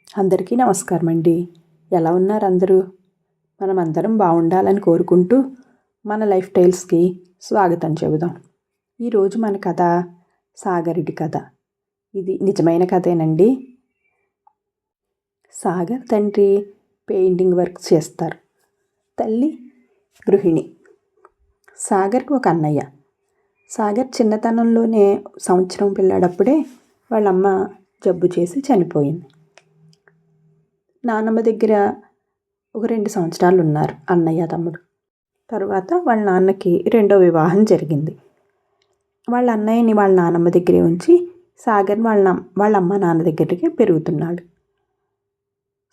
అందరికీ నమస్కారం అండి. ఎలా ఉన్నారు అందరూ? మనమందరం బాగుండాలని కోరుకుంటూ మన లైఫ్ స్టైల్స్కి స్వాగతం చెబుదాం. ఈరోజు మన కథ సాగరుడి కథ. ఇది నిజమైన కథేనండి. సాగర్ తండ్రి పెయింటింగ్ వర్క్ చేస్తారు. తల్లి గృహిణి. సాగర్కి ఒక అన్నయ్య. సాగర్ చిన్నతనంలోనే సంవత్సరం పిల్లాడప్పుడే వాళ్ళమ్మ జబ్బు చేసి చనిపోయింది. నాన్నమ్మ దగ్గర ఒక 2 సంవత్సరాలు ఉన్నారు అన్నయ్య తమ్ముడు. తర్వాత వాళ్ళ నాన్నకి రెండో వివాహం జరిగింది. వాళ్ళ అన్నయ్యని వాళ్ళ నాన్నమ్మ దగ్గరే ఉంచి సాగర్ వాళ్ళ అమ్మ నాన్న దగ్గరికి పెరుగుతున్నాడు.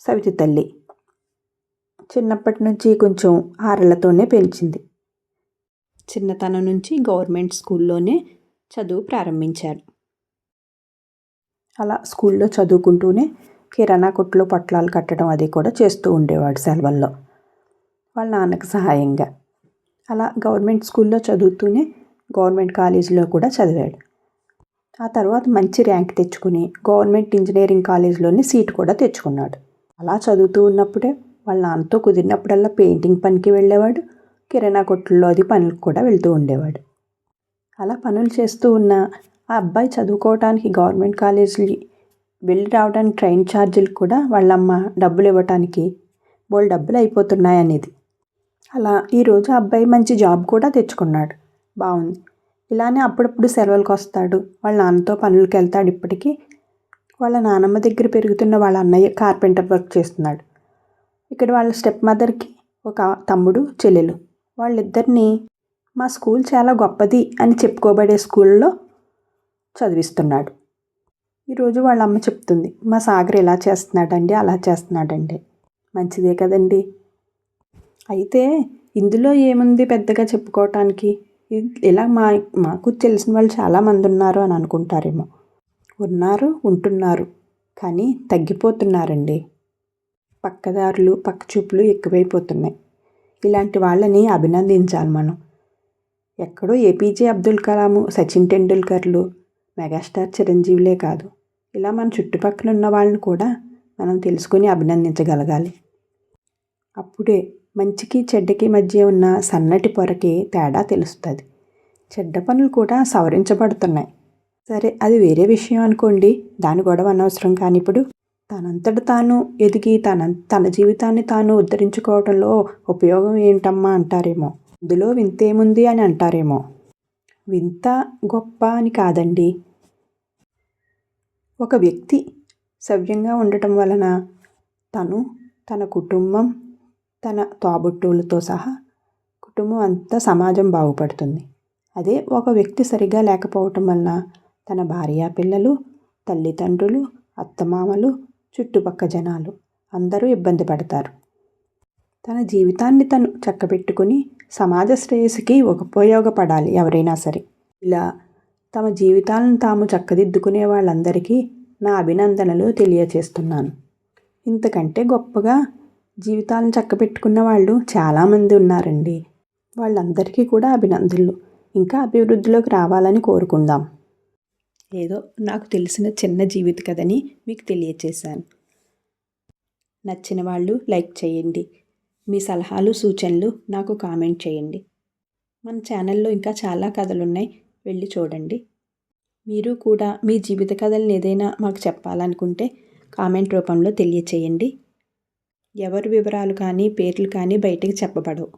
సవితి తల్లి చిన్నప్పటి నుంచి కొంచెం ఆరళ్ళతోనే పెంచింది. చిన్నతనం నుంచి గవర్నమెంట్ స్కూల్లోనే చదువు ప్రారంభించాడు. అలా స్కూల్లో చదువుకుంటూనే కిరాణా కొట్లో పొట్లాలు కట్టడం అది కూడా చేస్తూ ఉండేవాడు సెలవుల్లో వాళ్ళ నాన్నకు సహాయంగా. అలా గవర్నమెంట్ స్కూల్లో చదువుతూనే గవర్నమెంట్ కాలేజీలో కూడా చదివాడు. ఆ తర్వాత మంచి ర్యాంక్ తెచ్చుకుని గవర్నమెంట్ ఇంజనీరింగ్ కాలేజీలోనే సీట్ కూడా తెచ్చుకున్నాడు. అలా చదువుతూ ఉన్నప్పుడే వాళ్ళ నాన్నతో కుదిరినప్పుడల్లా పెయింటింగ్ పనికి వెళ్ళేవాడు. కిరాణా కొట్లో అది పనులకు కూడా వెళ్తూ ఉండేవాడు. అలా పనులు చేస్తూ ఉన్న ఆ అబ్బాయి చదువుకోవడానికి గవర్నమెంట్ కాలేజీ వెళ్ళి రావడానికి ట్రైన్ ఛార్జీలు కూడా వాళ్ళమ్మ డబ్బులు ఇవ్వటానికి బోల్ డబ్బులు అయిపోతున్నాయి అనేది. అలా ఈరోజు ఆ అబ్బాయి మంచి జాబ్ కూడా తెచ్చుకున్నాడు. బాగుంది. ఇలానే అప్పుడప్పుడు సెలవులకు వస్తాడు. వాళ్ళ నాన్నతో పనులకు వెళ్తాడు. ఇప్పటికీ వాళ్ళ నాన్నమ్మ దగ్గర పెరుగుతున్న వాళ్ళ అన్నయ్య కార్పెంటర్ వర్క్ చేస్తున్నాడు. ఇక్కడ వాళ్ళ స్టెప్ మదర్కి ఒక తమ్ముడు చెల్లెలు. వాళ్ళిద్దరినీ మా స్కూల్ చాలా గొప్పది అని చెప్పుకోబడే స్కూల్లో చదివిస్తున్నాడు. ఈరోజు వాళ్ళ అమ్మ చెప్తుంది, మా సాగర్ ఇలా చేస్తున్నాడండి, అలా చేస్తున్నాడండి. మంచిదే కదండి. అయితే ఇందులో ఏముంది పెద్దగా చెప్పుకోవటానికి? ఇలా మాకు తెలిసిన వాళ్ళు చాలామంది ఉన్నారు అని అనుకుంటారేమో. ఉంటున్నారు కానీ తగ్గిపోతున్నారండి. పక్కదారులు పక్కచూపులు ఎక్కువైపోతున్నాయి. ఇలాంటి వాళ్ళని అభినందించాలి మనం. ఎక్కడో ఏపీజే అబ్దుల్ కలాము, సచిన్ టెండూల్కర్లు, మెగాస్టార్ చిరంజీవులే కాదు, ఇలా మన చుట్టుపక్కల ఉన్న వాళ్ళని కూడా మనం తెలుసుకొని అభినందించగలగాలి. అప్పుడే మంచికి చెడ్డకి మధ్య ఉన్న సన్నటి పొరకి తేడా తెలుస్తుంది. చెడ్డ పనులు కూడా సవరించబడుతున్నాయి. సరే, అది వేరే విషయం అనుకోండి, దాని గొడవ అనవసరం. కానీ ఇప్పుడు తనంతట తాను ఎదిగి తన జీవితాన్ని తాను ఉద్ధరించుకోవడంలో ఉపయోగం ఏంటమ్మా అంటారేమో. ఇందులో వింతేముంది అని అంటారేమో. వింత గొప్ప అని కాదండి. ఒక వ్యక్తి సవ్యంగా ఉండటం వలన తను, తన కుటుంబం, తన తోబుట్టువులతో సహా కుటుంబం అంతా, సమాజం బాగుపడుతుంది. అదే ఒక వ్యక్తి సరిగా లేకపోవటం వలన తన భార్య పిల్లలు, తల్లిదండ్రులు, అత్తమామలు, చుట్టుపక్క జనాలు అందరూ ఇబ్బంది పడతారు. తన జీవితాన్ని తను చక్కబెట్టుకుని సమాజ శ్రేయస్సుకి ఉపయోగపడాలి ఎవరైనా సరే. ఇలా తమ జీవితాలను తాము చక్కదిద్దుకునే వాళ్ళందరికీ నా అభినందనలు తెలియచేస్తున్నాను. ఇంతకంటే గొప్పగా జీవితాలను చక్కబెట్టుకున్న వాళ్ళు చాలామంది ఉన్నారండి. వాళ్ళందరికీ కూడా అభినందనలు. ఇంకా అభివృద్ధిలోకి రావాలని కోరుకుందాం. ఏదో నాకు తెలిసిన చిన్న జీవిత కథని మీకు తెలియచేశాను. నచ్చిన వాళ్ళు లైక్ చేయండి. మీ సలహాలు సూచనలు నాకు కామెంట్ చేయండి. మన ఛానల్లో ఇంకా చాలా కథలున్నాయి, వెళ్ళి చూడండి. మీరు కూడా మీ జీవిత కథలను ఏదైనా మాకు చెప్పాలనుకుంటే కామెంట్ రూపంలో తెలియచేయండి. ఎవరి వివరాలు కానీ పేర్లు కానీ బయటకు చెప్పబడవు.